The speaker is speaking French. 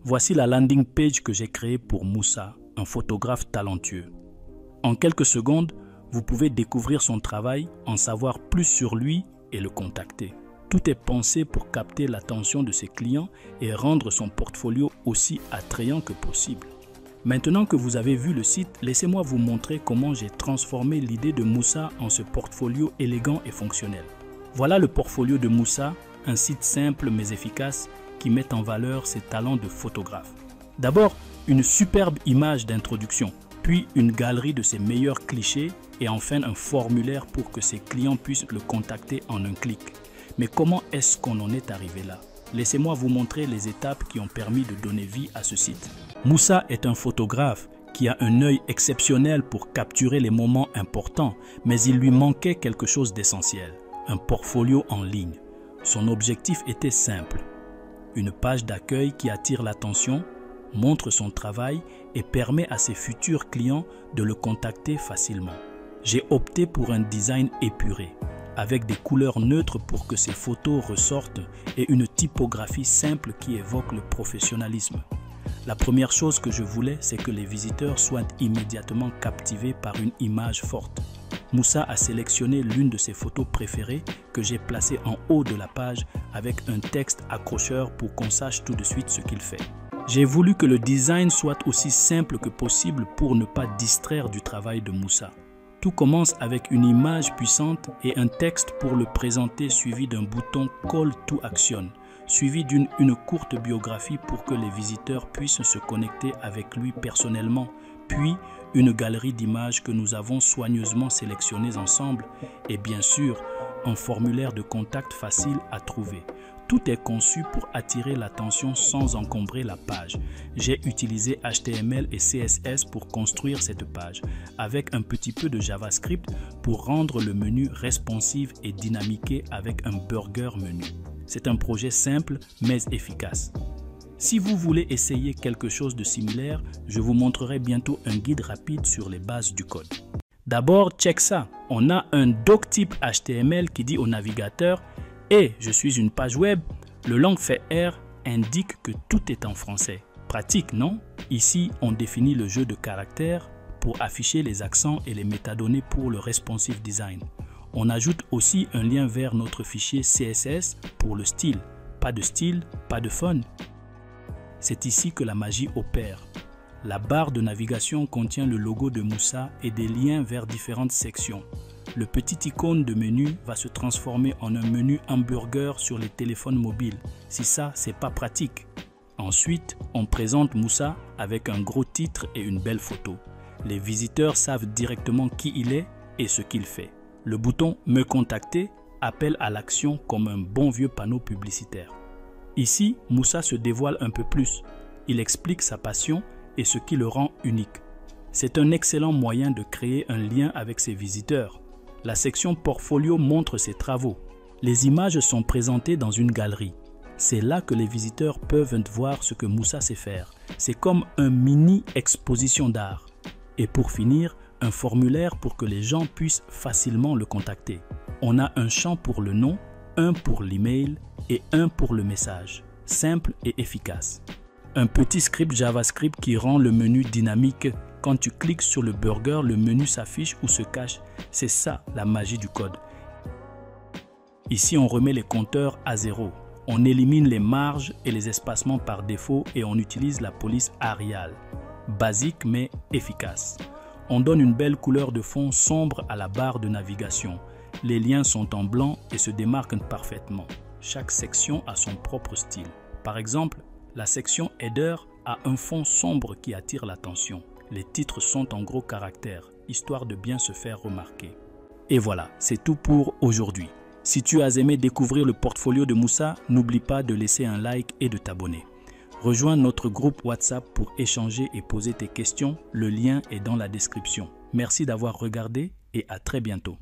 Voici la landing page que j'ai créée pour Moussa, un photographe talentueux. En quelques secondes, vous pouvez découvrir son travail, en savoir plus sur lui et le contacter. Tout est pensé pour capter l'attention de ses clients et rendre son portfolio aussi attrayant que possible. Maintenant que vous avez vu le site, laissez-moi vous montrer comment j'ai transformé l'idée de Moussa en ce portfolio élégant et fonctionnel. Voilà le portfolio de Moussa, un site simple mais efficace qui met en valeur ses talents de photographe. D'abord, une superbe image d'introduction, puis une galerie de ses meilleurs clichés et enfin un formulaire pour que ses clients puissent le contacter en un clic. Mais comment est-ce qu'on en est arrivé là? Laissez-moi vous montrer les étapes qui ont permis de donner vie à ce site. Moussa est un photographe qui a un œil exceptionnel pour capturer les moments importants, mais il lui manquait quelque chose d'essentiel, un portfolio en ligne. Son objectif était simple, une page d'accueil qui attire l'attention, montre son travail et permet à ses futurs clients de le contacter facilement. J'ai opté pour un design épuré, avec des couleurs neutres pour que ses photos ressortent et une typographie simple qui évoque le professionnalisme. La première chose que je voulais, c'est que les visiteurs soient immédiatement captivés par une image forte. Moussa a sélectionné l'une de ses photos préférées que j'ai placée en haut de la page avec un texte accrocheur pour qu'on sache tout de suite ce qu'il fait. J'ai voulu que le design soit aussi simple que possible pour ne pas distraire du travail de Moussa. Tout commence avec une image puissante et un texte pour le présenter suivi d'un bouton Call to Action, suivi d'une courte biographie pour que les visiteurs puissent se connecter avec lui personnellement, puis une galerie d'images que nous avons soigneusement sélectionnées ensemble et bien sûr un formulaire de contact facile à trouver. Tout est conçu pour attirer l'attention sans encombrer la page. J'ai utilisé HTML et CSS pour construire cette page, avec un petit peu de JavaScript pour rendre le menu responsive et dynamiqué avec un burger menu. C'est un projet simple mais efficace. Si vous voulez essayer quelque chose de similaire, je vous montrerai bientôt un guide rapide sur les bases du code. D'abord, check ça. On a un doctype HTML qui dit au navigateur « Hey, je suis une page web ». Le long fait R indique que tout est en français. Pratique, non? Ici, on définit le jeu de caractères pour afficher les accents et les métadonnées pour le responsive design. On ajoute aussi un lien vers notre fichier CSS pour le style. Pas de style, pas de fun. C'est ici que la magie opère. La barre de navigation contient le logo de Moussa et des liens vers différentes sections. Le petit icône de menu va se transformer en un menu hamburger sur les téléphones mobiles. Si ça, c'est pas pratique. Ensuite, on présente Moussa avec un gros titre et une belle photo. Les visiteurs savent directement qui il est et ce qu'il fait. Le bouton « Me contacter » appelle à l'action comme un bon vieux panneau publicitaire. Ici, Moussa se dévoile un peu plus. Il explique sa passion et ce qui le rend unique. C'est un excellent moyen de créer un lien avec ses visiteurs. La section portfolio montre ses travaux. Les images sont présentées dans une galerie. C'est là que les visiteurs peuvent voir ce que Moussa sait faire. C'est comme un mini exposition d'art. Et pour finir, un formulaire pour que les gens puissent facilement le contacter. On a un champ pour le nom, un pour l'email et un pour le message. Simple et efficace. Un petit script JavaScript qui rend le menu dynamique. Quand tu cliques sur le burger, le menu s'affiche ou se cache. C'est ça la magie du code. Ici, on remet les compteurs à zéro. On élimine les marges et les espacements par défaut et on utilise la police Arial. Basique mais efficace. On donne une belle couleur de fond sombre à la barre de navigation. Les liens sont en blanc et se démarquent parfaitement. Chaque section a son propre style. Par exemple, la section Header a un fond sombre qui attire l'attention. Les titres sont en gros caractères, histoire de bien se faire remarquer. Et voilà, c'est tout pour aujourd'hui. Si tu as aimé découvrir le portfolio de Moussa, n'oublie pas de laisser un like et de t'abonner. Rejoins notre groupe WhatsApp pour échanger et poser tes questions. Le lien est dans la description. Merci d'avoir regardé et à très bientôt.